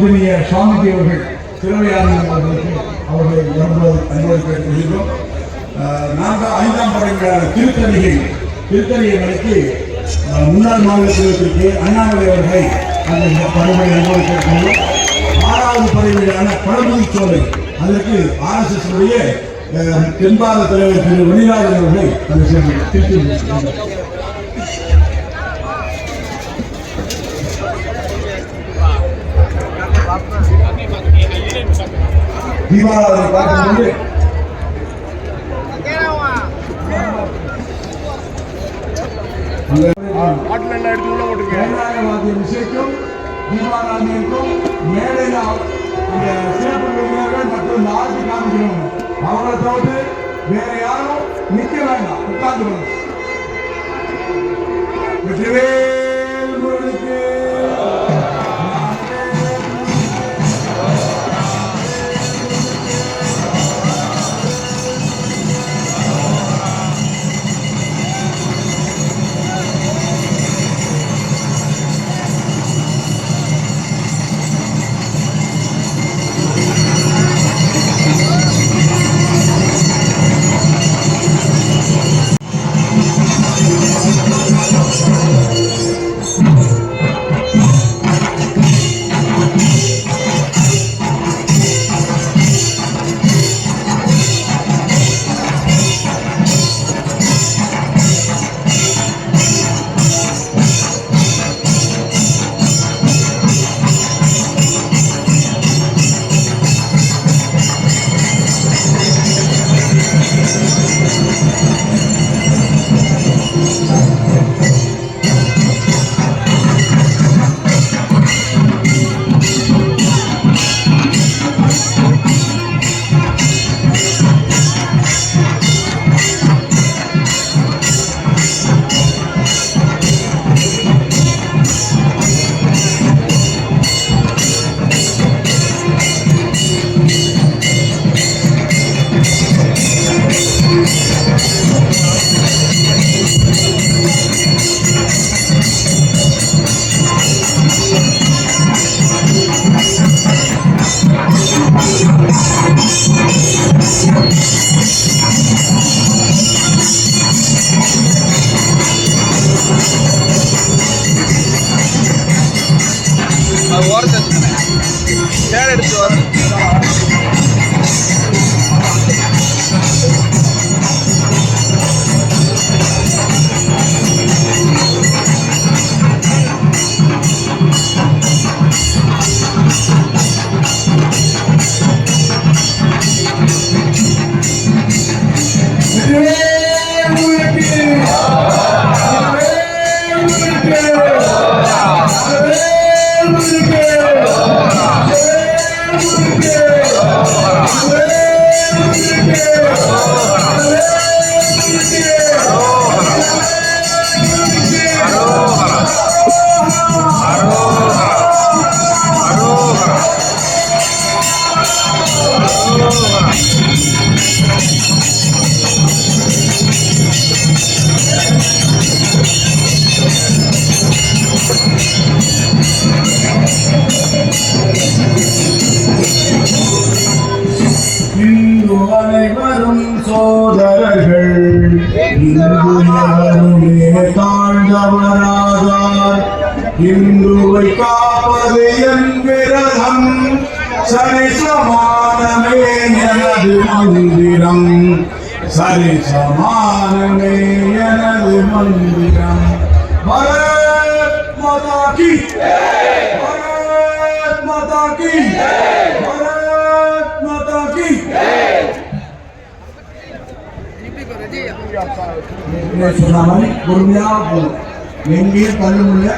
Speaker 4: பூஜனீய சுவாமிஜி அவர்கள் திருவையாளர் அவர்களை அன்போடு கேட்டுக்கொள்கிறோம். 5ஆம் படையிலான திருத்தணியை நடத்தி முன்னாள் மாநில தலைவருக்கு அண்ணாமலை அவர்களை அந்த படைமுறை அன்போடு கேட்டுக்கொள்கிறோம். 6வது படையிலான பழமுதிச்சோலை அதற்கு RSS உடைய தென்பாத தலைவர் திரு வனிராஜன் அவர்களை அந்த திருத்தி தீபாவளி பார்க்கும்போது விஷயக்கும் தீபாவளிக்கும் மேடையில் இந்த சிறப்பு விருந்தினர்கள் மற்றும் இந்த ஆட்சி காமிக்கணும். அவங்களை தவிர்த்து வேற யாரும் நிற்க வேண்டாம், உட்கார்ந்து வெற்றிவேல் முருகனுக்கு. அனைவரும் சோதரர்கள், இந்துமே தாழ்ந்தவராகார். இந்துவை காப்பது என் விரதம், சரிசமானமே எனது மந்திரம், சரிசமானமே எனது மந்திரம். பாரத் மாதா கி, பாரத் மாதா கி, பாரத் மாதா கி. சொன்ன மாதிரி பொறுமையாக போகும். எங்கேயும் தள்ளும் இல்லை,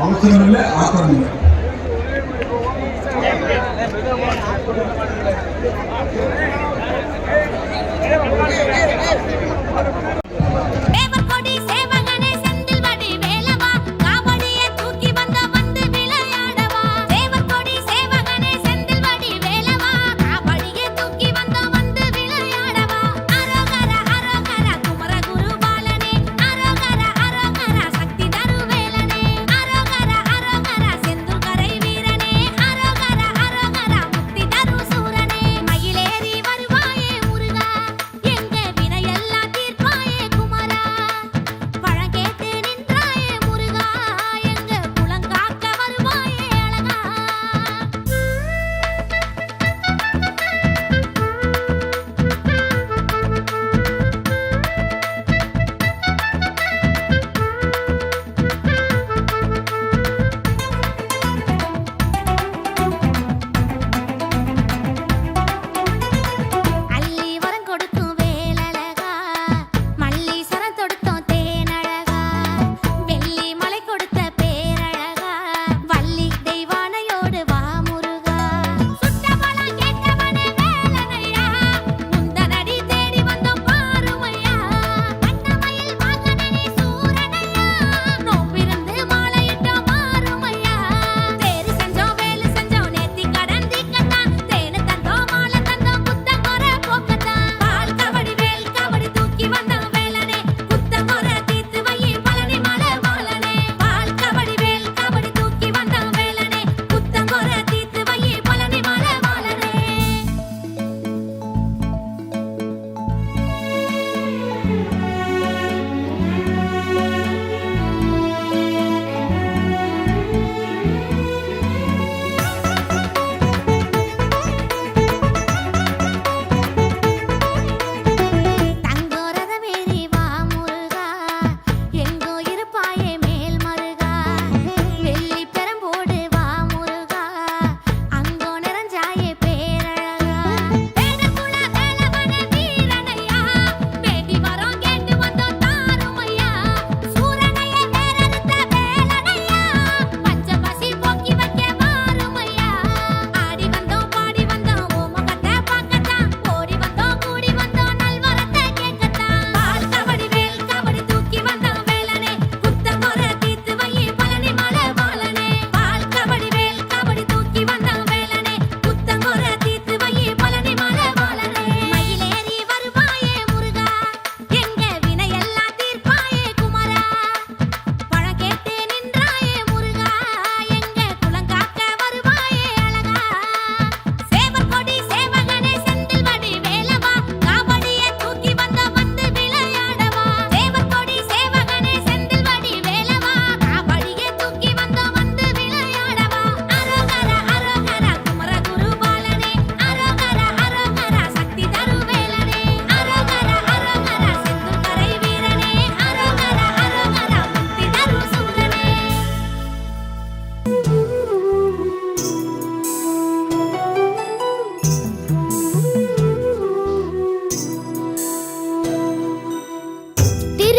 Speaker 4: அவசரம் இல்லை, ஆத்திரம் இல்லை.
Speaker 9: அரோகர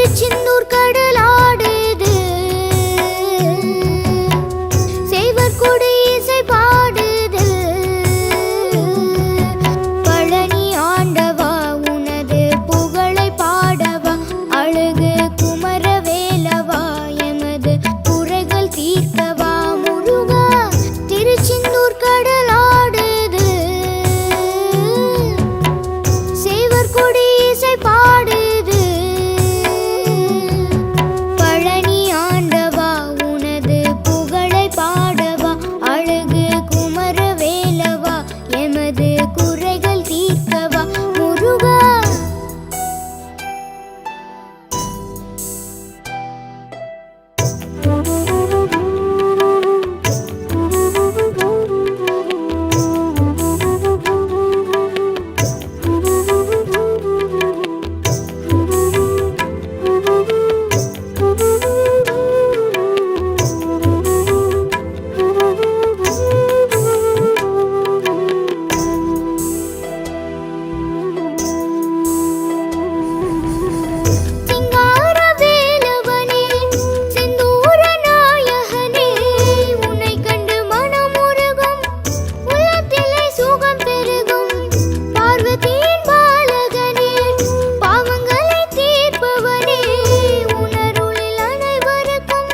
Speaker 9: திருச்செந்தூர் கடலாடுது, சேவர் கொடி இசை பாடுது. பழனி ஆண்டவா உனது புகழை பாடவா, அழகு குமரவேலவா எமது குறைகள் தீர்க்கவா. முருகா திருச்செந்தூர் கடலாடுது, சேவர் கொடி இசை பாடுது. பழனி ஆண்டவா உனது புகழை பாடவா, அழகு குமரவேலவா எமது குறைகள் தீர்க்கவா. முருகா சிங்கார வேலவனே செந்தூர நாயகனே, உன்னை கண்டு மனமுருகும் உள்ளத்திலே சுகம் பெருகும். பார்வதியின் பாலகனே பாவங்களை தீர்ப்பவனே, உணருளில் அனைவருக்கும்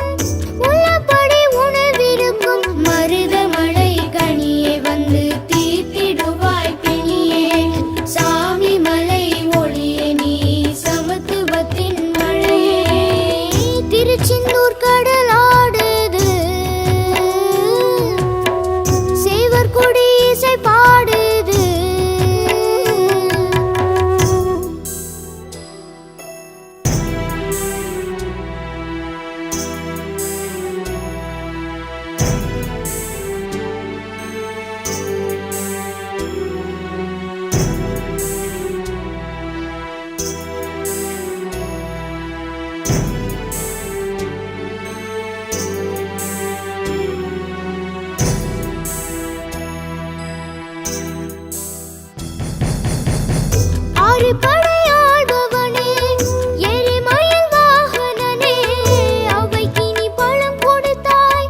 Speaker 9: உள்ளபடி உணவிருக்கும். மருதமலை கனியே வந்து தீர்த்திடுவாய் பிணியே, சாமி மலை ஒளியே நீ சமத்துவத்தின் மழையே. திருச்செந்தூர் கடலாடுது, சேவர் கொடி இசை பாடுது. ஆறு படையாள்பவனே எரிமயில் வாகனனே, அவைக்கு நீ பழம் கொடுத்தாய்,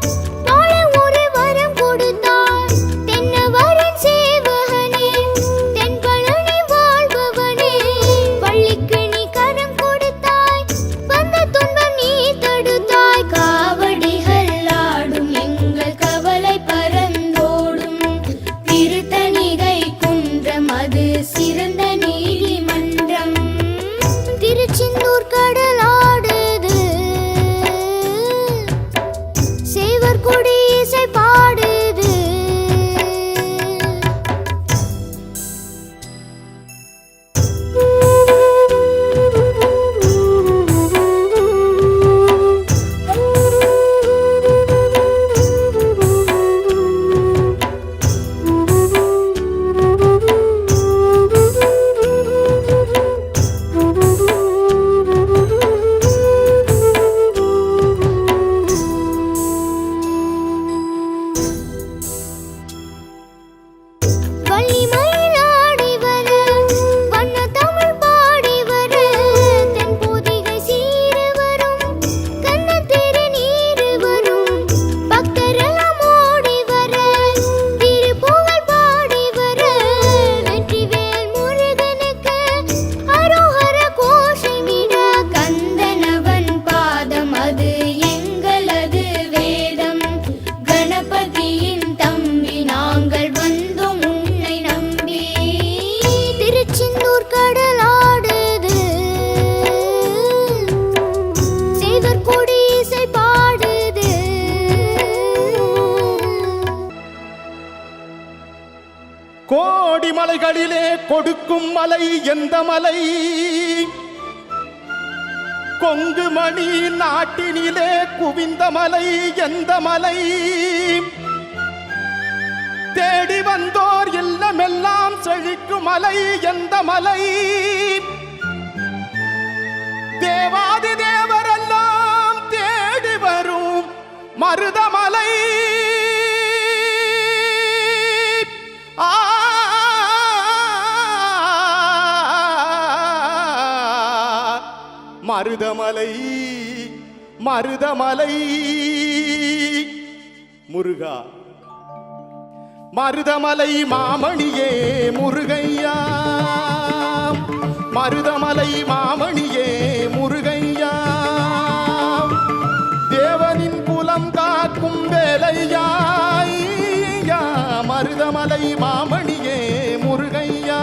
Speaker 9: வாழ ஒரு வரம் கொடுத்தாய். தென்னவரின் சேவகனே தென்பழனி வாழ்பவனே, பள்ளிக்கு நீ கரம் கொடுத்தாய், வந்த துன்பம் நீ தடுத்தாய். காவடிகள் ஆடும் எங்கள் கவலை பறந்தோடும், திருத்தணிகை குன்றம் அது சிறந்த நீதிமன்றம். திருச்செந்தூர் கடலாடுது, சேவர் கொடி இசை பாடுது. வள்ளிமயில் ஆடி வர, வண்ண தமிழ் பாடி வர, தென் பொதிகை சீர வரும், கண்ணத்திரு நீர் வரும். பக்தரெல்லாம் ஓடி வர, திருப்புகழ் பாடி வர, வெற்றிவேல் முருகனுக்கு அரோகர கோஷமிட. கந்தனவன் பாதம் அது எங்களது வேதம், கணபதியின் தம்பி நாங்கள் வந்தோம் உன்னை நம்பி. திருச்செந்தூர் கடலாடுது, சேவர் கொடி இசை பாடுது.
Speaker 10: கோடி மலைகளிலே கொடுக்கும் மலை எந்த மலை? கொங்கு மணி நாட்டினிலே குவிந்த மலை எந்த மலை? தேடி வந்தோர் இல்லமெல்லாம் செழிக்கும் மலை எந்த மலை? தேவாதி தேவரெல்லாம் தேடி வரும் மருதமலை. மருதமலை மருதமலை முருகா மருதமலை மாமணியே முருகையா மருதமலை மாமணியே முருகையா தேவனின் குலம் காக்கும் வேலையா மருதமலை மாமணியே முருகையா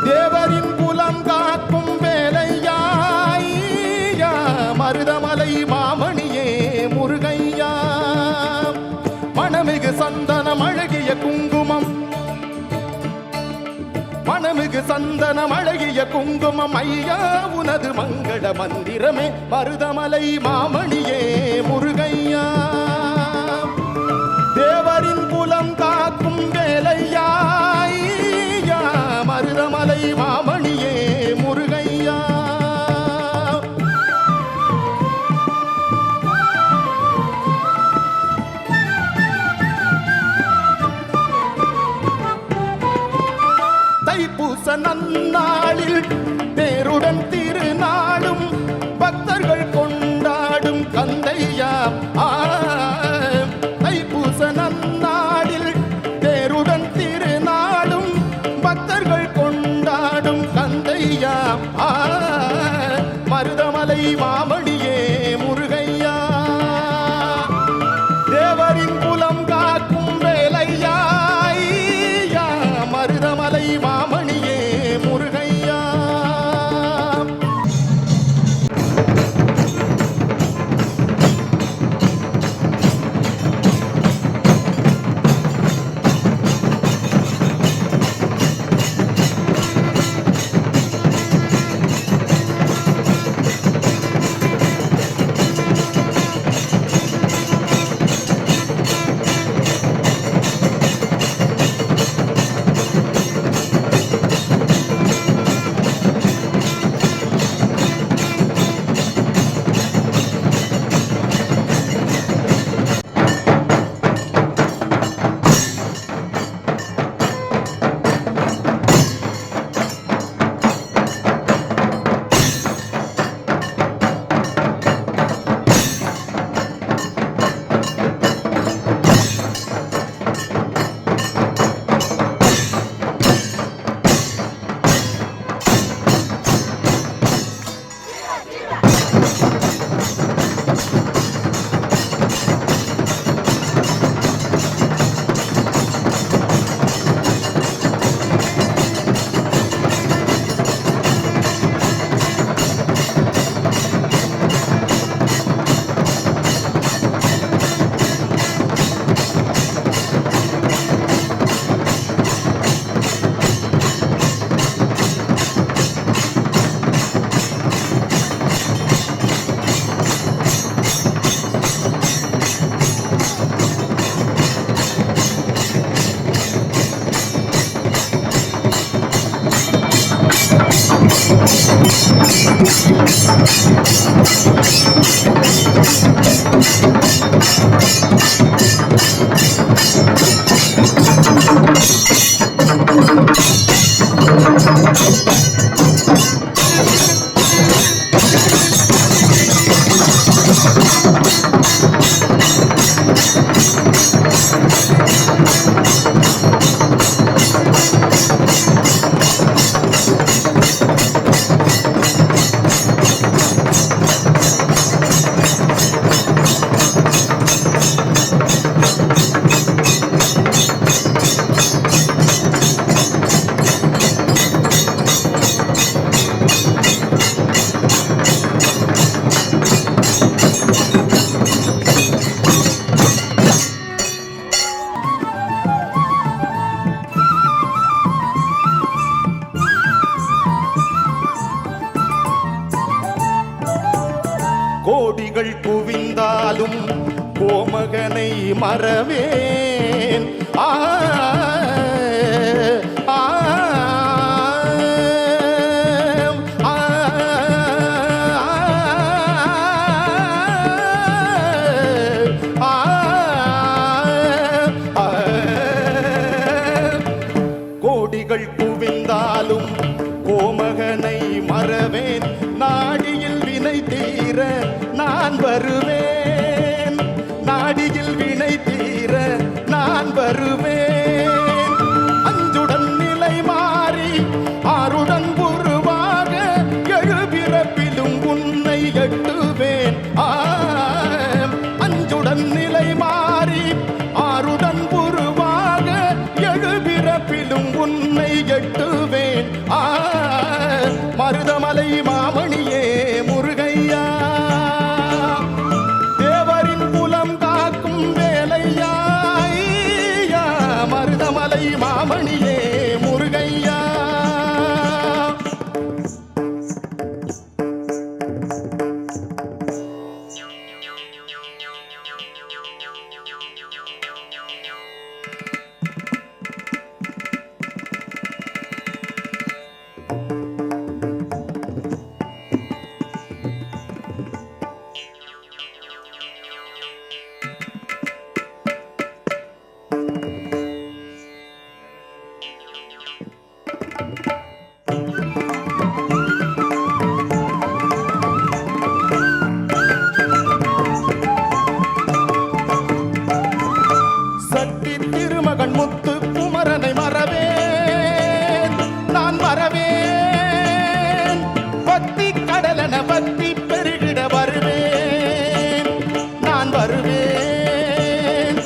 Speaker 10: தேவரின் குலம் காக்கும் வேலையா மருதமலை மாமணியே முருகையா மணமிகு சந்தனம் அழகிய குங்குமம் மணமிகு சந்தனம் அழகிய குங்குமம் ஐயா உனது மங்கள மந்திரமே மருதமலை மாமணியே முருகையா தேவரின் குலம் காக்கும் வேலையா மருதமலை மாமணியே முருகையா தைப்பூச நன்னாளில் தேருடன் திருநாளும் பக்தர்கள் கொண்டாடும் கந்தையா தைப்பூச நன்னாளில் தேருடன் திருநாளும் பக்தர்கள் கொண்டாடும் கந்தையா மருதமலை மாமணியே முருகையா தேவரின் குலம் காக்கும் வேலையா மருதமலை மாமணியே முருகையா கோடிகள் குவிந்தாலும் கோமகனை மறவேன் கோடிகள் குவிந்தாலும் கோமகனை மறவேன். நாடியில் வினை தீர நான் வருவேன். நாடியில் வினை தீர நான் வருவேன். அஞ்சுடன் நிலை மாறி ஆருடன் உருவாக எழுபிறப்பிலும் உன்னை எட்டுவேன். அஞ்சுடன் நிலை மாறி ஆருடன் உருவாக எழுபிறப்பிலும் உன்னை எட்டுவேன். மருதமலை மாமணியே முருகையா, தேவரின் குலம் காக்கும் வேலையா. மருதமலை மாமணியே முருகையா. சக்தி திருமகன் முத்து குமரனை மறவேன். நான் மறவேன். பக்தி கடலென பக்தி பெருகிட வருவேன். நான் வருவேன்.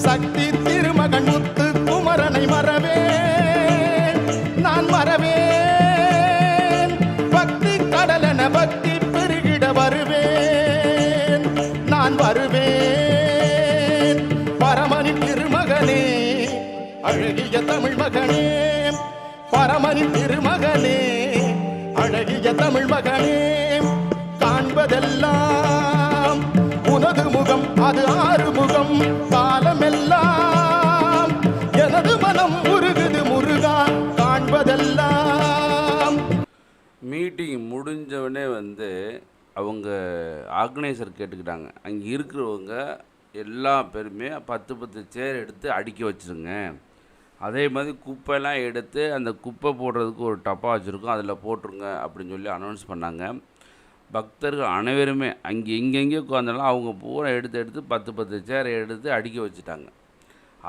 Speaker 10: சக்தி திருமகன் முத்து குமரனை மறவேன். நான் மறவேன். பக்தி கடலென பக்தி பெருகிட வருவேன். நான் வருவேன். பரமனின் திருமகனே அழகிய தமிழ் மகனே. பரமனின் திருமகனே அழகிய தமிழ் மகனே. காண்பதெல்லாம் உனது முகம், அது ஆறுமுகம். காலமெல்லாம் எனது மனம் முருகுது முருகா. காண்பதெல்லாம்.
Speaker 1: மீட்டிங் முடிஞ்சவொடனே வந்து அவங்க ஆர்கனைசர் கேட்டுக்கிட்டாங்க, அங்கே இருக்கிறவங்க எல்லா பேருமே 10 சேர் எடுத்து அடுக்கி வச்சுருங்க. அதே மாதிரி குப்பைலாம் எடுத்து அந்த குப்பை போடுறதுக்கு ஒரு டப்பா வச்சுருக்கோம், அதில் போட்டுருங்க அப்படின்னு சொல்லி அனௌன்ஸ் பண்ணாங்க. பக்தர்கள் அனைவருமே அங்கே எங்கெங்கே உட்காந்தாலும் அவங்க பூரா எடுத்து 10 சேரை எடுத்து அடுக்கி வச்சுட்டாங்க.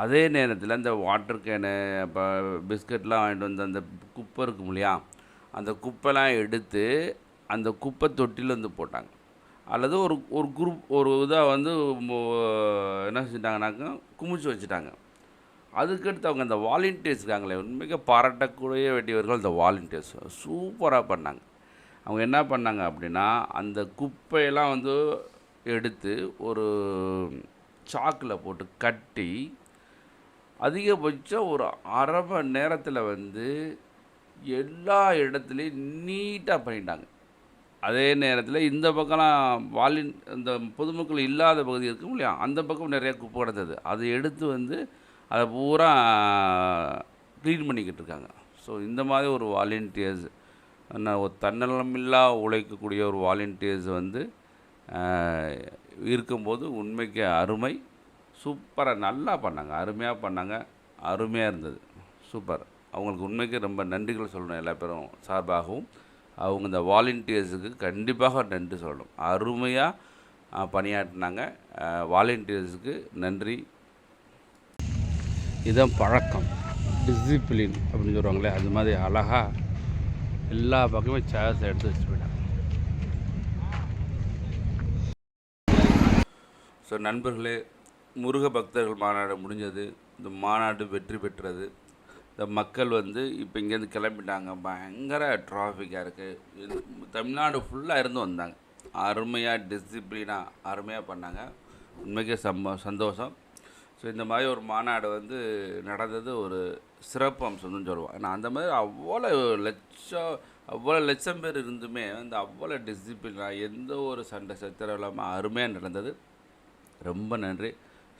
Speaker 1: அதே நேரத்தில் இந்த வாட்டர் கேனு இப்போ பிஸ்கட்லாம் வாங்கிட்டு வந்து அந்த குப்பை இருக்கும் இல்லையா, அந்த குப்பைலாம் எடுத்து அந்த குப்பை தொட்டியில் வந்து போட்டாங்க. அல்லது ஒரு குரூப் ஒரு இதாக வந்து என்ன செஞ்சிட்டாங்கனாக்கா குமிச்சு வச்சுட்டாங்க. அதுக்கடுத்து அவங்க அந்த வாலண்டியர்ஸ் இருக்காங்களே, உண்மைக்கு பாராட்டக்கூடிய வேண்டியவர்கள் இந்த வாலண்டியர்ஸ் சூப்பராக பண்ணாங்க. அவங்க என்ன பண்ணாங்க அப்படின்னா, அந்த குப்பையெல்லாம் வந்து எடுத்து ஒரு சாக்கில் போட்டு கட்டி அதிகபட்சம் ஒரு அரை மணி நேரத்தில் வந்து எல்லா இடத்துலையும் நீட்டாக பண்ணிட்டாங்க. அதே நேரத்தில் இந்த பக்கம்லாம் இந்த பொதுமக்கள் இல்லாத பகுதி இருக்கும் இல்லையா, அந்த பக்கம் நிறையா குப்பை கிடந்தது. அதை எடுத்து வந்து அதை பூரா க்ளீன் பண்ணிக்கிட்டு இருக்காங்க. ஸோ இந்த மாதிரி ஒரு வாலண்டியர்ஸ், ஒரு தன்னலமில்லா உழைக்கக்கூடிய ஒரு வாலண்டியர்ஸ் வந்து இருக்கும்போது உண்மைக்கு அருமை. சூப்பராக நல்லா பண்ணாங்க, அருமையாக பண்ணாங்க, அருமையாக இருந்தது, சூப்பர். அவங்களுக்கு உண்மைக்கு ரொம்ப நன்றிகள் சொல்லணும் எல்லா பேரும் சார்பாகவும். அவங்க இந்த வாலண்டியர்ஸுக்கு கண்டிப்பாக நன்றி சொல்லணும். அருமையாக பணியாற்றினாங்க. வாலண்டியர்ஸுக்கு நன்றி. இதுதான் பழக்கம், டிசிப்ளின் அப்படின்னு சொல்லுவாங்களே, அது மாதிரி அழகாக எல்லா பக்கமே சேர்ஸ் எடுத்து வச்சு போயிட்டாங்க. ஸோ நண்பர்களே, முருக பக்தர்கள் மாநாடு முடிஞ்சது. இந்த மாநாடு வெற்றி பெற்றது. இந்த மக்கள் வந்து இப்போ இங்கேருந்து கிளம்பிட்டாங்க. பயங்கர டிராஃபிக்காக இருக்குது. தமிழ்நாடு ஃபுல்லாக இருந்து வந்தாங்க. அருமையாக டிசிப்ளினாக அருமையாக பண்ணாங்க. உண்மைக்கே சந்தோஷம். ஸோ இந்த மாதிரி ஒரு மாநாடு வந்து நடந்தது ஒரு சிறப்பு அம்சம்னு சொல்லுவோம். ஏன்னா அந்த மாதிரி அவ்வளோ லட்சம் பேர் இருந்துமே வந்து அவ்வளோ டிசிப்ளினாக எந்த ஒரு சண்டை சச்சரவு இல்லாமல் அருமையாக நடந்தது. ரொம்ப நன்றி,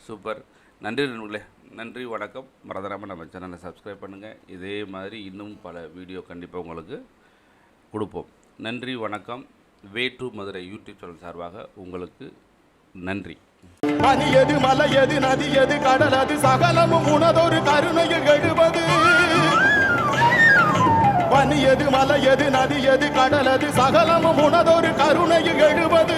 Speaker 1: சூப்பர். நன்றி நண்பர்களே, நன்றி, வணக்கம். மறந்துடாமல் நம்ம சேனலை சப்ஸ்கிரைப் பண்ணுங்கள். இதே மாதிரி இன்னும் பல வீடியோ கண்டிப்பாக உங்களுக்கு கொடுப்போம். நன்றி, வணக்கம். Way to Madurai YouTube channel சார்பாக உங்களுக்கு நன்றி.
Speaker 10: பனியது மலையது நதியது கடலது சகலமும் உனதொரு கருணையில் எழுவது. பனியது மலையது நதியது கடலது சகலமும் உனதொரு கருணையில் எழுவது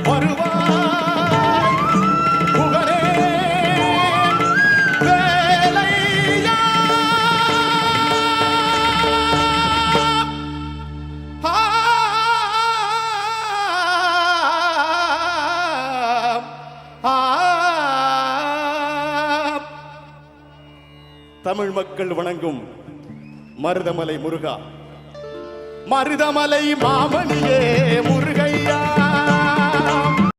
Speaker 10: வருவாய் புகழே வேலையா தமிழ் மக்கள் வணங்கும் மருதமலை முருகா, மருதமலை மாமணியே முருகையா.